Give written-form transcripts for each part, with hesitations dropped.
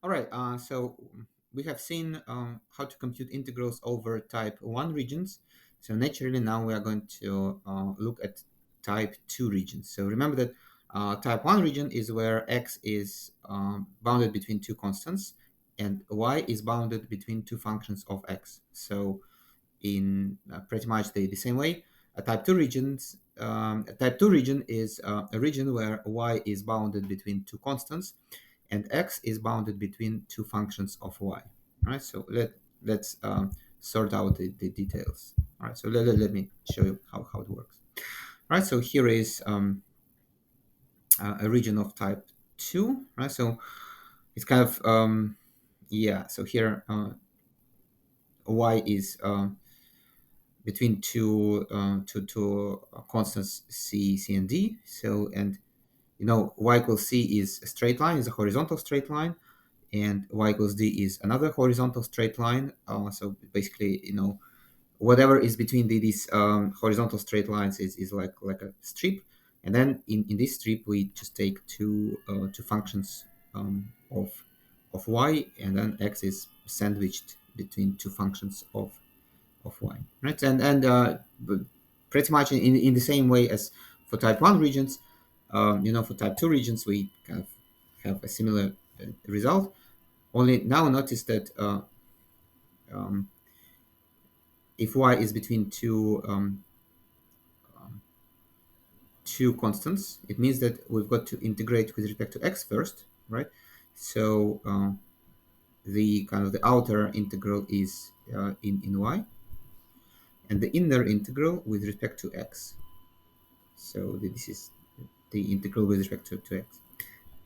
All right, so we have seen how to compute integrals over type 1 regions. So naturally now we are going to look at type 2 regions. So remember that type 1 region is where x is bounded between two constants and y is bounded between two functions of x. So in pretty much the same way, a type 2 region is a region where y is bounded between two constants and x is bounded between two functions of y. All right, so let's sort out the details. All right, so let me show you how it works. All right, so here is a region of type 2, right? So it's kind of yeah, so here y is between two constants c and d. So, and y equals c is a straight line, is a horizontal straight line, and y equals d is another horizontal straight line. So basically, whatever is between these horizontal straight lines is like a strip, and then in this strip we just take two functions of y, and then x is sandwiched between two functions of y, right? Pretty much in the same way as for type 1 regions, for type 2 regions we kind of have a similar result. Only now notice that um, if y is between two constants, it means that we've got to integrate with respect to x first, right? So the kind of the outer integral is in y, and the inner integral with respect to x. So this is the integral with respect to x,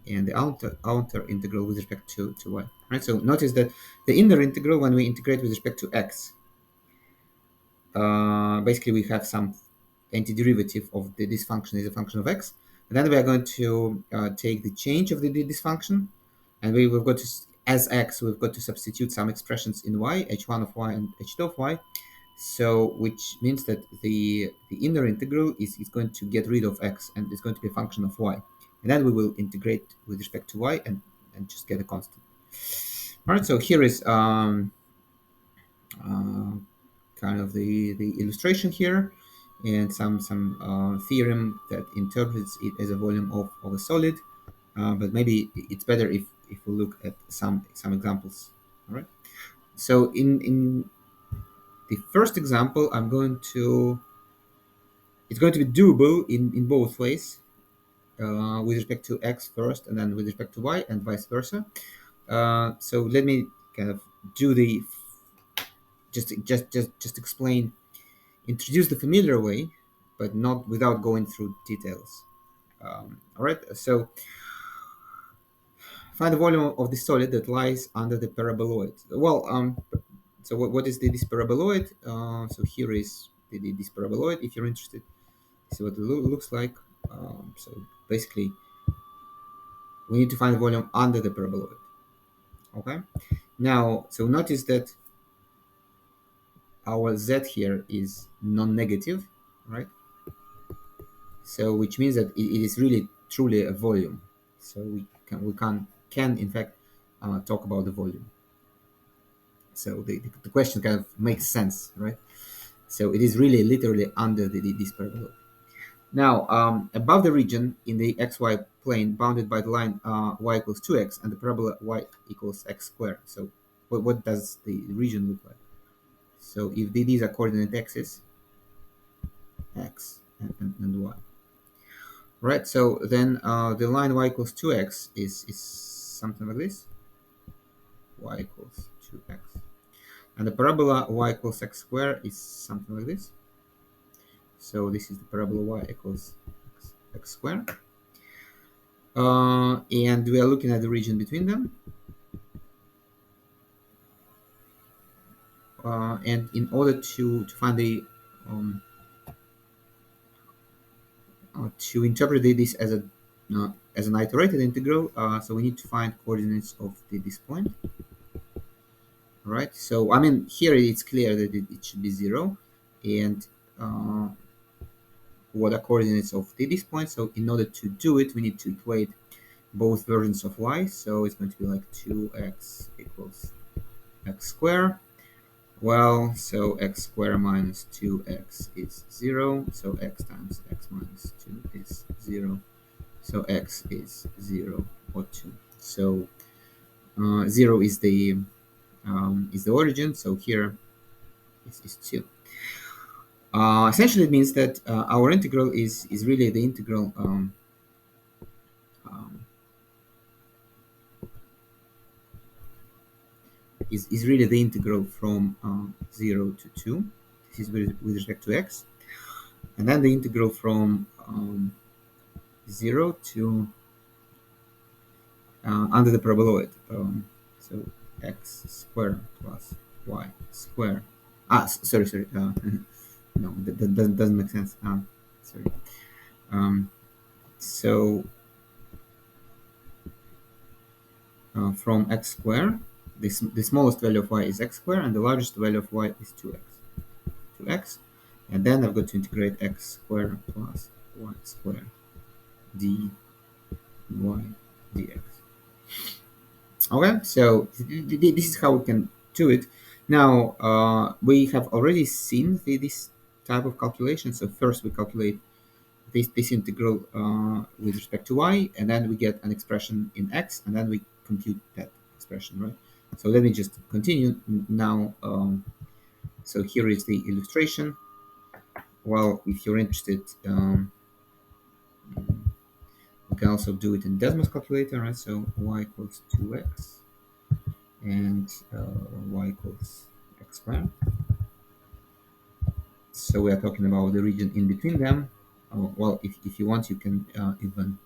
and the outer integral with respect to y, right? So notice that the inner integral, when we integrate with respect to x, basically we have some antiderivative of this function is a function of x, and then we are going to take the change of this function, and we've got to, as x, we've got to substitute some expressions in y, h1 of y and h2 of y. So which means that the inner integral is going to get rid of x and it's going to be a function of y, and then we will integrate with respect to y and just get a constant. All right, so here is uh, kind of the illustration here, and some theorem that interprets it as a volume of a solid. But maybe it's better if we look at some examples. All right. So in the first example, it's going to be doable in both ways, with respect to x first and then with respect to y and vice versa. So let me kind of do the just explain, introduce the familiar way, but not without going through details. All right, so find the volume of the solid that lies under the paraboloid. Well, so what is this paraboloid? So here is this paraboloid. If you're interested, see what it looks like. So basically, we need to find the volume under the paraboloid. Okay. Now, so notice that our z here is non-negative, right? So which means that it is really truly a volume. So we can in fact talk about the volume. So the question kind of makes sense, right? So it is really literally under this paraboloid. Now, above the region in the xy plane bounded by the line y equals 2x and the parabola y equals x squared. So what does the region look like? So if these are coordinate axes, x and y, right? So then the line y equals 2x is something like this, y equals 2x. And the parabola y equals x squared is something like this. So this is the parabola y equals x squared. And we are looking at the region between them. And in order to find the to interpret this as an iterated integral, so we need to find coordinates of this point. All right. So I mean, here it's clear that it should be 0, and what are coordinates of this point? So in order to do it, we need to equate both versions of y, so it's going to be like 2x equals x squared. Well, so x squared minus 2x is 0, so x times x minus 2 is 0, so x is 0 or 2. So 0 is the origin, so here is 2. Essentially, it means that our integral is really the integral um, is really the integral from 0 to 2. This is with respect to x, and then the integral from 0 to under the paraboloid. So x squared plus y squared. Sorry. No, that doesn't make sense. Sorry. Um, so from x squared, the smallest value of y is x squared, and the largest value of y is 2x. 2x, and then I've got to integrate x squared plus y squared dy dx. Okay, so this is how we can do it. Now, we have already seen this type of calculation. So first we calculate this integral with respect to y, and then we get an expression in x, and then we compute that expression, right? So let me just continue now. So here is the illustration. Well, if you're interested, we can also do it in Desmos calculator, right? So y equals 2x and y equals x squared. So we are talking about the region in between them. Well, if you want, you can even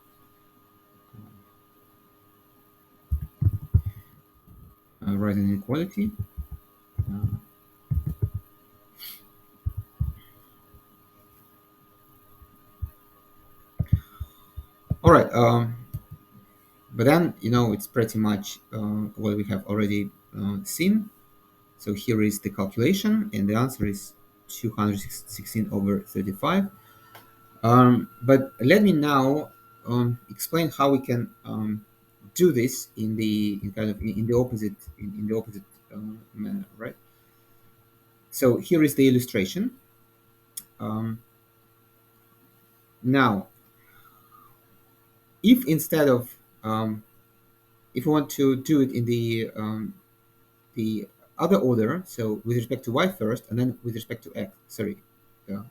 write an inequality. Uh, all right, but then it's pretty much what we have already seen. So here is the calculation, and the answer is 216 over 35. But let me now explain how we can do this in the opposite manner, right? So here is the illustration. Um, Now, if instead of if we want to do it in the other order, so with respect to y first, and then with respect to x, sorry, uh,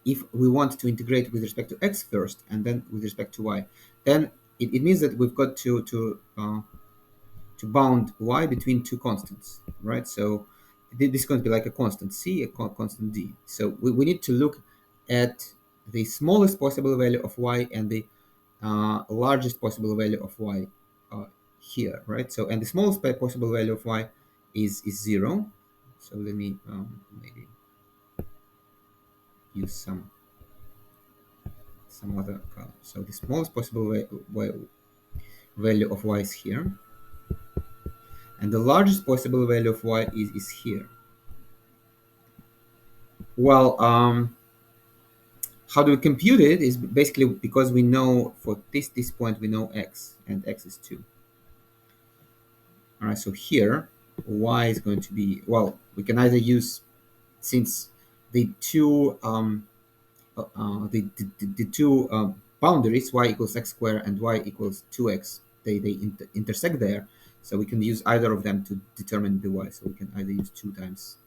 if we want to integrate with respect to x first and then with respect to y, then it means that we've got to bound y between two constants, right? So this is going to be like a constant c, a constant d. So we need to look at the smallest possible value of y and the largest possible value of y here, right? So, and the smallest possible value of y is 0. So let me maybe use some other color. So the smallest possible value of y is here, and the largest possible value of y is here. Well, how do we compute it is basically because we know for this point we know x, and x is 2. All right, so here y is going to be, well, we can either use, since the two the two boundaries y equals x squared and y equals 2x, they intersect there, so we can use either of them to determine the y. So we can either use 2 times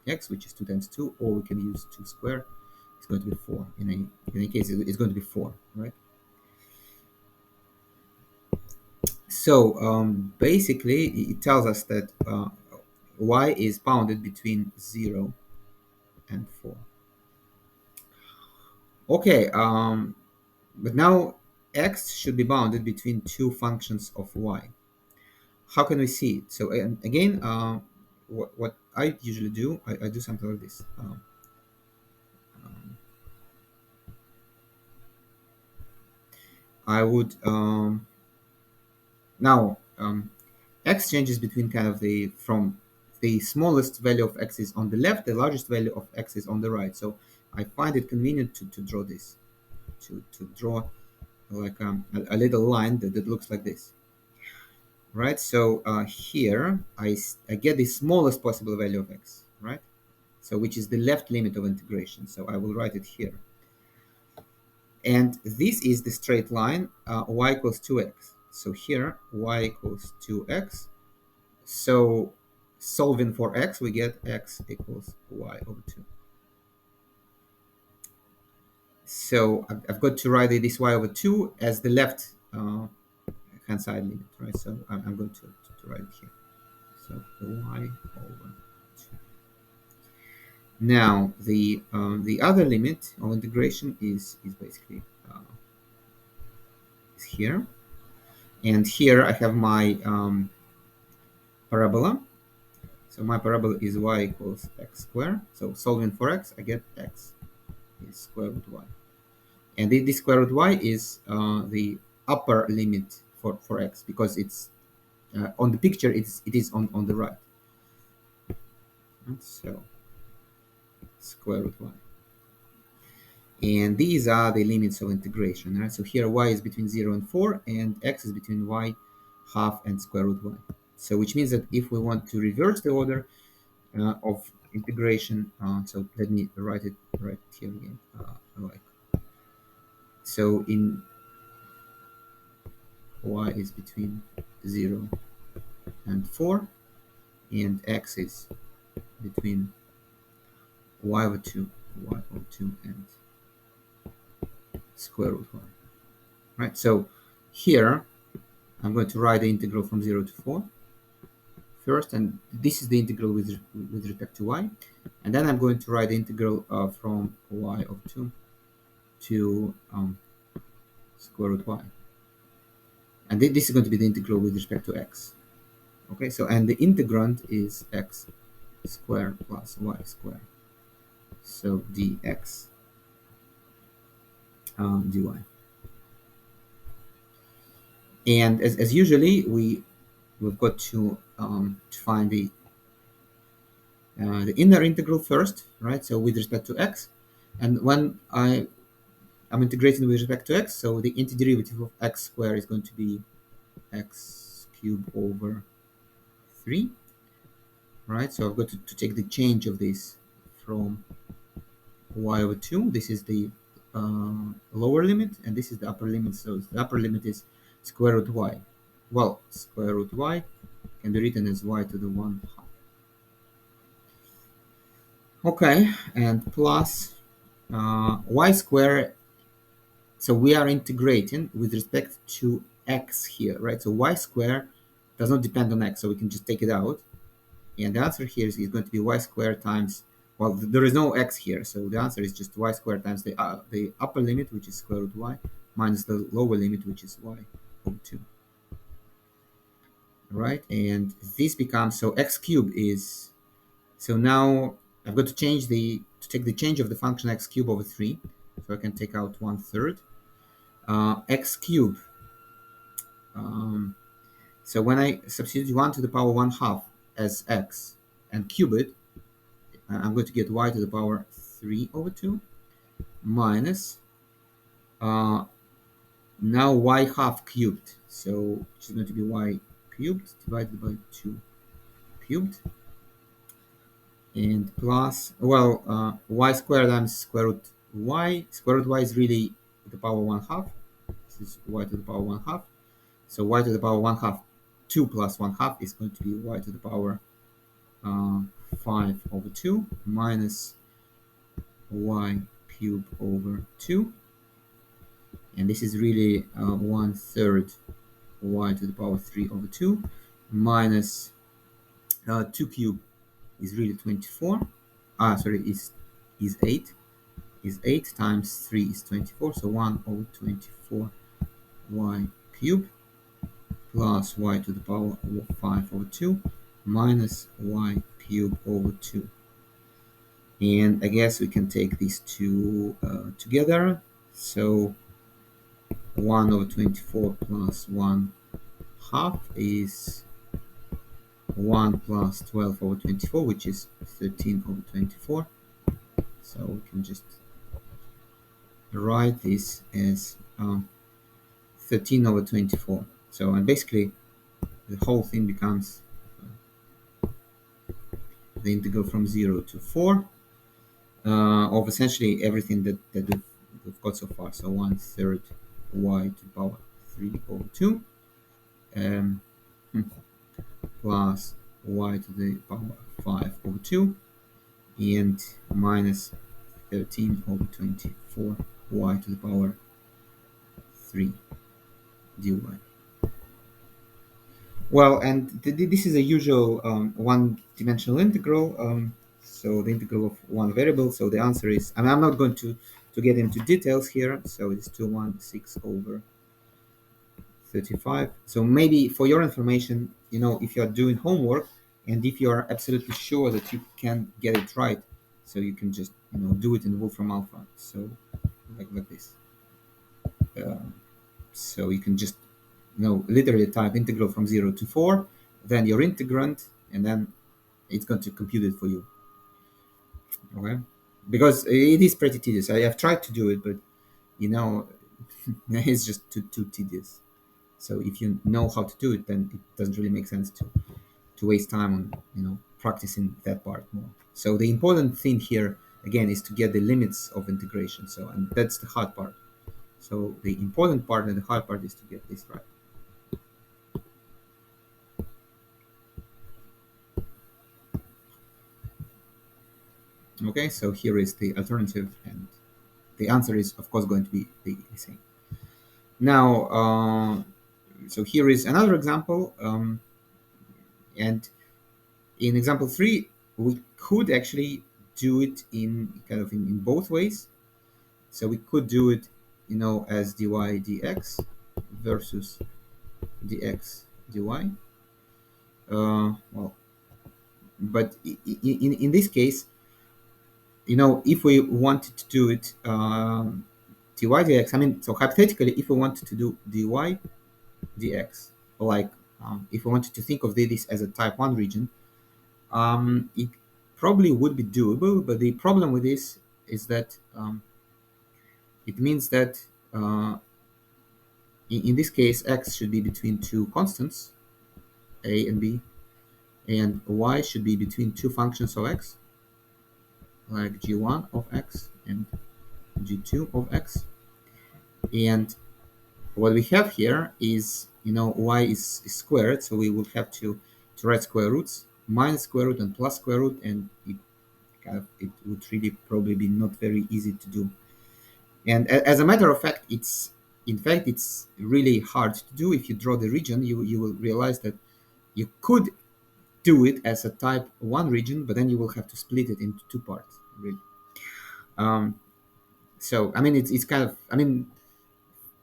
x, which is 2 times 2, or we can use 2 squared. It's going to be 4. In any case, it's going to be 4, right? So basically it tells us that y is bounded between 0 and 4. Okay, but now x should be bounded between two functions of y. How can we see it? So again, what I usually do, I do something like this. I would now x changes between kind of from the smallest value of x is on the left, the largest value of x is on the right. So I find it convenient to draw this, to draw like a little line that looks like this, right? So here I get the smallest possible value of x, right? So which is the left limit of integration. So I will write it here. And this is the straight line, y equals 2x. So here, y equals 2x. So solving for x, we get x equals y over 2. So I've got to write this y over 2 as the left hand side limit, right? So I'm going to write it here. So y over 2. Now the other limit of integration is basically is here, and here I have my parabola. So my parabola is y equals x squared. So solving for x, I get x is square root y, and this square root y is the upper limit for x, because it's on the picture it is on the right. And so square root y. And these are the limits of integration, right? So here y is between 0 and 4, and x is between y half and square root y. So which means that if we want to reverse the order of integration, so let me write it right here again. Like so, in y is between 0 and 4, and x is between y over 2, and square root y. Right. So here I'm going to write the integral from 0 to 4 first, and this is the integral with respect to y, and then I'm going to write the integral from y over 2 to square root y, and this is going to be the integral with respect to x. Okay, so and the integrand is x squared plus y squared, so dx dy. And as usually we've got to find the inner integral first, right? So with respect to x, and when I'm integrating with respect to x, so the antiderivative of x squared is going to be x cubed over 3, right? So I've got to take the change of this from y over 2. This is the lower limit, and this is the upper limit. So the upper limit is square root y. Well, square root y can be written as y to the 1/2. Okay, and plus y squared. So we are integrating with respect to x here, right? So y squared does not depend on x, so we can just take it out. And the answer here is going to be y squared times, well, there is no x here, so the answer is just y squared times the upper limit, which is square root y, minus the lower limit, which is y over 2. Right? And this becomes, so x cubed is, so now I've got to take the change of the function x cubed over 3, so I can take out 1/3. X cubed, so when I substitute 1 to the power 1/2 as x and cube it, I'm going to get y to the power 3 over 2 minus now y half cubed, so it's going to be y cubed divided by 2 cubed, and plus, well, y squared times square root y. Square root y is really the power 1/2. This is y to the power 1/2. So y to the power 1/2, 2 plus 1/2 is going to be y to the power 5 over 2 minus y cubed over 2. And this is really 1/3 y to the power 3 over 2 minus 2 cubed is really 24. Sorry, is 8. Is 8 times 3 is 24. So 1 over 24 y cubed plus y to the power 5 over 2 minus y cubed over 2. And I guess we can take these two together. So 1 over 24 plus 1/2 is 1 plus 12 over 24, which is 13 over 24. So we can just write this as 13 over 24. So, and basically the whole thing becomes the integral from 0 to 4 of essentially everything that we've got so far. So 1/3 y to the power 3 over 2 um, plus y to the power 5 over 2 and minus 13 over 24 y to the power 3 dy. Well, and this is a usual one-dimensional integral. So the integral of one variable. So the answer is, I mean, I'm not going to get into details here. So it's 216 over 35. So maybe for your information, if you are doing homework and if you are absolutely sure that you can get it right, so you can just do it in Wolfram Alpha. So like this. Uh, so you can just literally type integral from 0 to 4, then your integrand, and then it's going to compute it for you. Okay, because it is pretty tedious. I have tried to do it, but you know it's just too tedious. So if you know how to do it, then it doesn't really make sense to waste time on practicing that part more. So the important thing here again is to get the limits of integration. So, and that's the hard part. So the important part and the hard part is to get this right. Okay, so here is the alternative, and the answer is of course going to be the same. Now, so here is another example, and in example 3, we could actually do it in kind of in both ways. So we could do it, as dy dx versus dx dy. Well, but in this case, if we wanted to do it dy dx, I mean, so hypothetically, if we wanted to do dy dx, like if we wanted to think of this as a type 1 region, it probably would be doable, but the problem with this is that it means that in this case x should be between two constants, a and b, and y should be between two functions of x, like g1 of x and g2 of x. And what we have here is, y is squared, so we will have to write square roots, minus square root and plus square root, and it would really probably be not very easy to do. And as a matter of fact, it's really hard to do. If you draw the region, you will realize that you could do it as a type 1 region, but then you will have to split it into two parts, really. So I mean, it's kind of, I mean,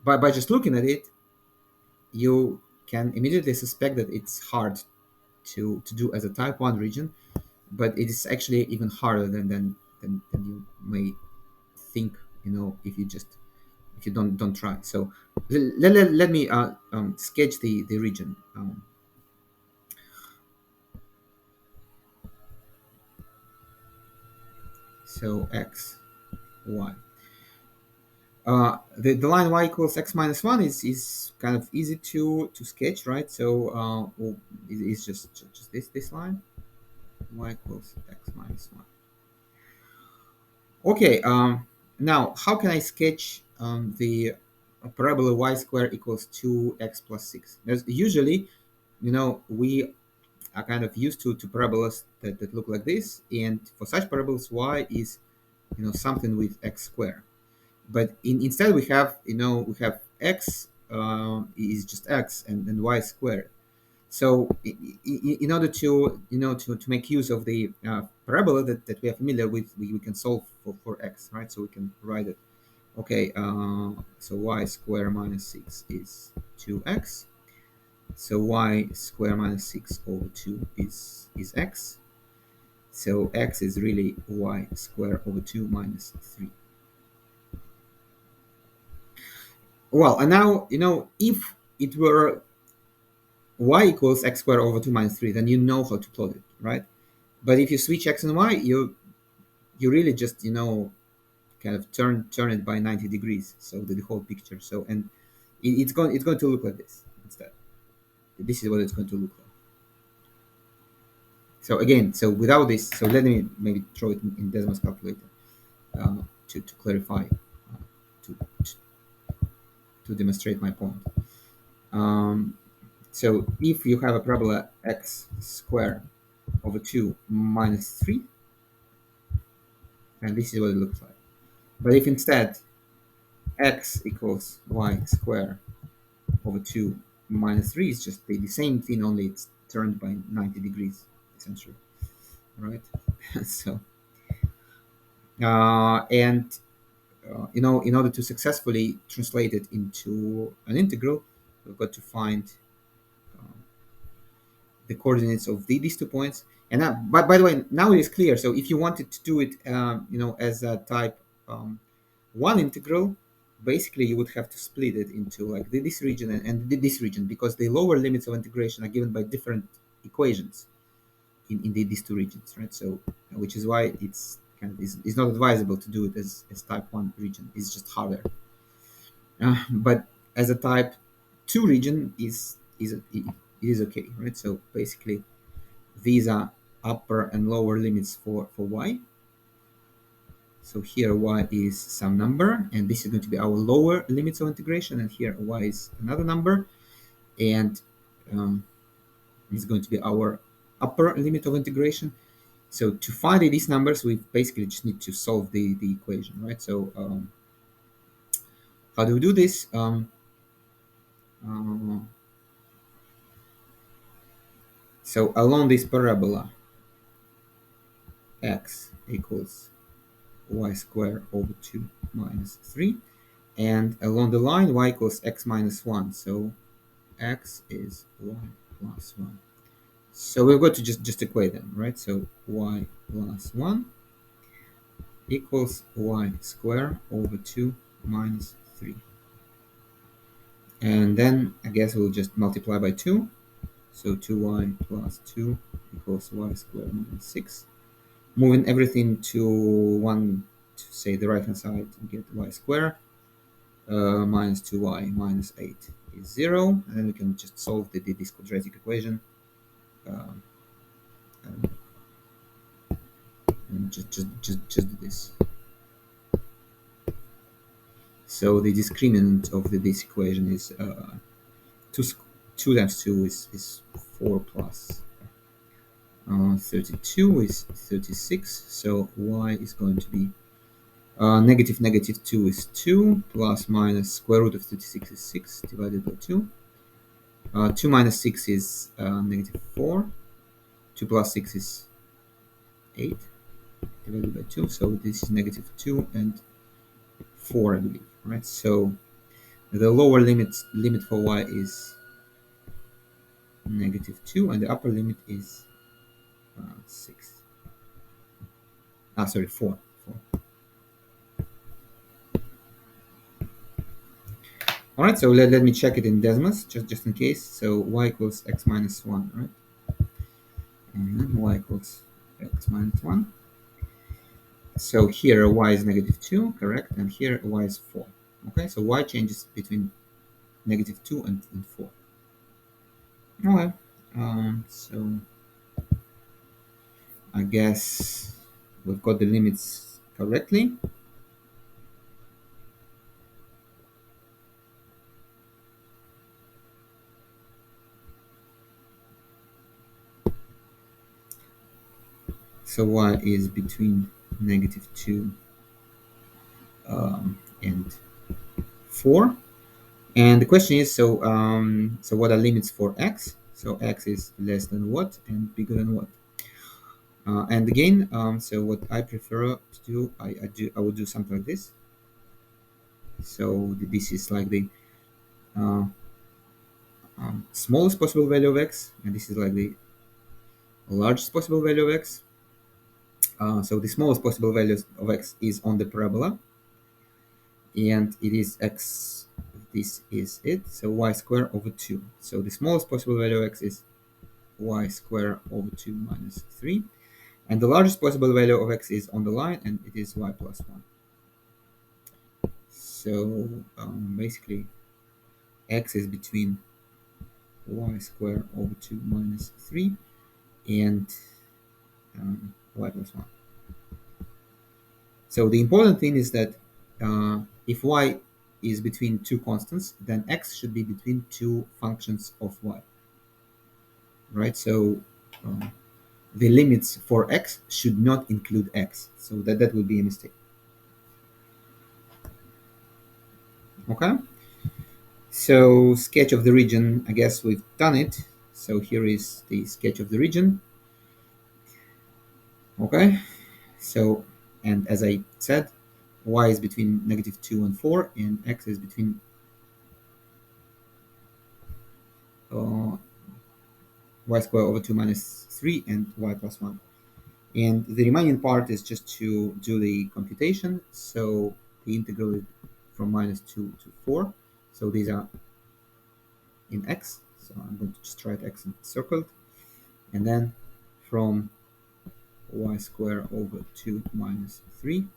by just looking at it, you can immediately suspect that it's hard to do as a type 1 region, but it is actually even harder than you may think, if you don't try. So let me sketch the region. So x, y. The line y equals x minus 1 is kind of easy to sketch, right? So it's just this line, y equals x minus 1. Okay, now how can I sketch the parabola y squared equals 2x plus 6? There's usually, we are kind of used to parabolas that look like this, and for such parabolas, y is, something with x squared. But instead we have, x is just x, and y squared. So in order to make use of the parabola that we are familiar with, we can solve for x, right? So we can write it. Okay, so y squared minus 6 is 2x. So y squared minus 6 over 2 is x. So x is really y squared over 2 minus 3. Well, and now, if it were y equals x squared over 2 minus 3, then you know how to plot it, right? But if you switch x and y, you really just, kind of turn it by 90 degrees, so the whole picture. So, and it's going to look like this instead. This is what it's going to look like. So again, so without this, so let me maybe throw it in Desmos calculator to clarify, to, to to demonstrate my point. Um, so if you have a parabola x squared over 2 minus 3, and this is what it looks like. But if instead x equals y squared over 2 minus 3 is just the same thing, only it's turned by 90 degrees, essentially, right? So, and in order to successfully translate it into an integral, we've got to find uh, the coordinates of these 2 points. And by the way, now it is clear. So if you wanted to do it, as a type um, one integral, basically you would have to split it into like this region and this region, because the lower limits of integration are given by different equations in these two regions, right? So, which is why it's not advisable to do it as type one region. It's just harder. But as a type two region it is okay, right? So basically these are upper and lower limits for y. So here y is some number, and this is going to be our lower limits of integration, and here y is another number, and it's going to be our upper limit of integration. So to find these numbers, we basically just need to solve the equation, right? So how do we do this? Uh, so along this parabola, x equals y squared over 2 minus 3, and along the line y equals x minus 1, so x is y plus 1. So we've got to just equate them, right? So y plus 1 equals y squared over 2 minus 3. And then I guess we'll just multiply by 2. So 2y plus 2 equals y squared minus 6. Moving everything to one, to say the right hand side, and get y squared minus 2y minus 8 is 0. And then we can just solve this quadratic equation. Um, and just do this. So the discriminant of this equation is 2, 2 times 2 is 4 plus 32 is 36. So y is going to be negative negative 2 is 2, plus minus square root of 36 is 6 divided by 2. 2 minus 6 is negative 4. 2 plus 6 is 8 divided by 2. So this is negative 2 and 4, I believe, right? So the lower limit for y is negative 2, and the upper limit is 6. Sorry, 4. All right, so let me check it in Desmos, just in case. So y equals x minus 1, right? And y equals x minus 1. So here y is negative 2, correct? And here y is 4. Okay, so y changes between negative 2 and 4. Okay, so I guess we've got the limits correctly. So y is between negative 2 and 4. And the question is, so what are limits for x? So x is less than what and bigger than what? And again, so what I prefer to do, I would do something like this. So this is like the uh, smallest possible value of x, and this is like the largest possible value of x. So the smallest possible value of x is on the parabola, and it is x. This is it. So y squared over 2. So the smallest possible value of x is y squared over 2 minus 3. And the largest possible value of x is on the line, and it is y plus 1. So basically, x is between y squared over 2 minus 3 and y plus 1. So the important thing is that if y is between two constants, then x should be between two functions of y, right? So the limits for x should not include x, so that would be a mistake. Okay, so sketch of the region, I guess we've done it. So here is the sketch of the region. Okay, so, and as I said, y is between -2 and 4, and x is between uh, y squared over 2 minus 3 and y plus 1. And the remaining part is just to do the computation. So the integral is from -2 to 4. So these are in x. So I'm going to just write x circled. And then from y squared over 2 minus 3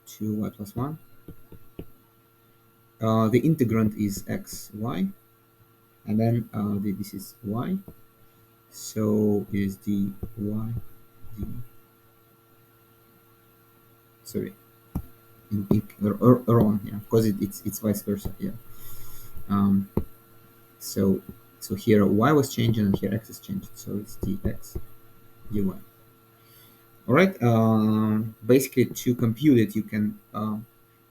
to y plus 1. The integrand is x, y. And then this is y. So is the y, the, sorry, or on, yeah, because it's vice versa, yeah. Um, so here y was changing and here x is changing, so it's dx dy. All right. Basically, to compute it, you can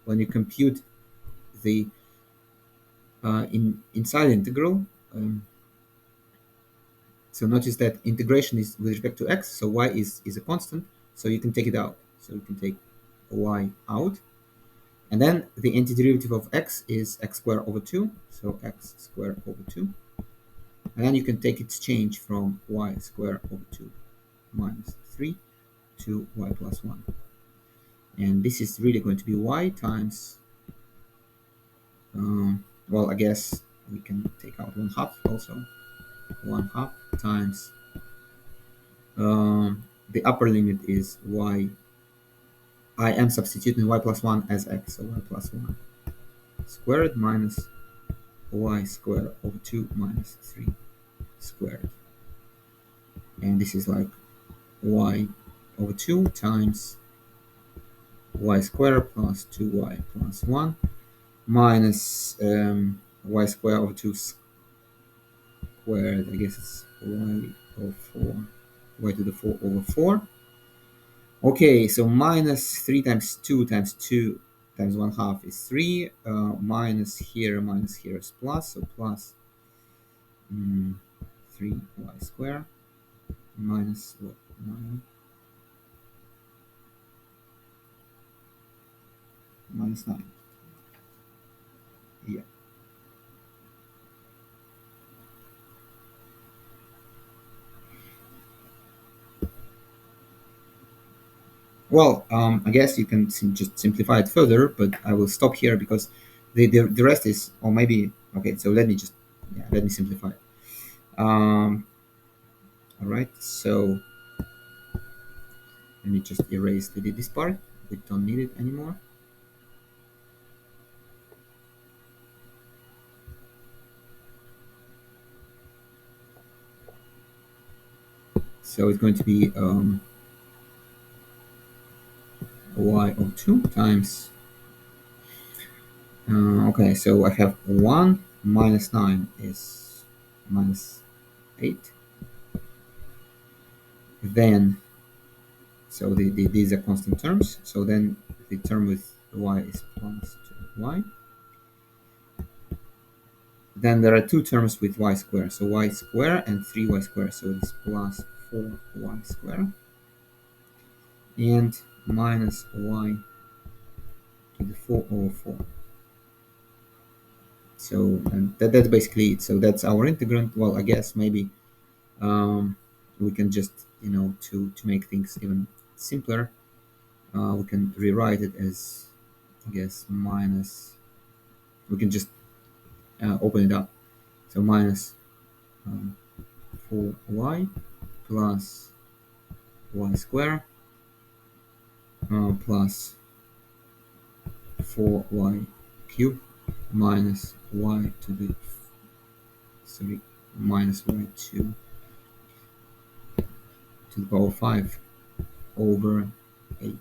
when you compute the inside integral. So notice that integration is with respect to x, so y is a constant, so you can take it out. So you can take y out. And then the antiderivative of x is x squared over 2, so x squared over 2. And then you can take its change from y squared over 2 minus 3 to y plus 1. And this is really going to be y times, well, I guess we can take out 1/2 also. 1/2 times, the upper limit is y. I am substituting y plus 1 as x, so y plus 1 squared minus y squared over 2 minus 3 squared. And this is like y over 2 times y squared plus 2y plus 1 minus y squared over 2 squared. I guess it's y over 4, y to the 4 over 4. Okay, so minus 3 times 2 times 2 times 1/2 is 3. Minus here is plus, so plus 3y squared minus what, 9 minus 9. Yeah. Well, I guess you can just simplify it further, but I will stop here because the rest is, or maybe, okay, so let me just, yeah, let me simplify it. All right, so let me just erase this part. We don't need it anymore. So it's going to be y of 2 times, okay, so I have 1 minus 9 is minus 8. Then, so these are constant terms, so then the term with y is plus 2y. Then there are two terms with y squared, so y squared and 3y squared, so it's plus 4y squared and minus y to the 4 over 4. So, and that's basically it. So that's our integrand. Well, I guess maybe we can just, to make things even simpler, we can rewrite it as, I guess, minus, we can just open it up. So minus 4y plus y squared plus 4y cubed minus y to the, sorry, minus y2 to the power 5 over 8.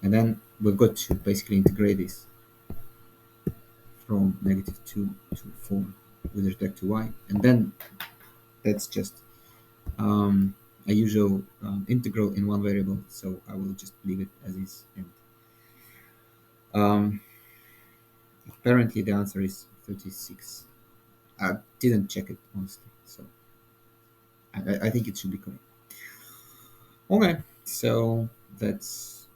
And then we've got to basically integrate this from -2 to 4 with respect to y. And then that's just a usual integral in one variable. So I will just leave it as is. And um, apparently the answer is 36. I didn't check it honestly, so I think it should be correct. Okay, so that's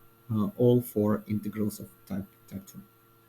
all for integrals of type 2.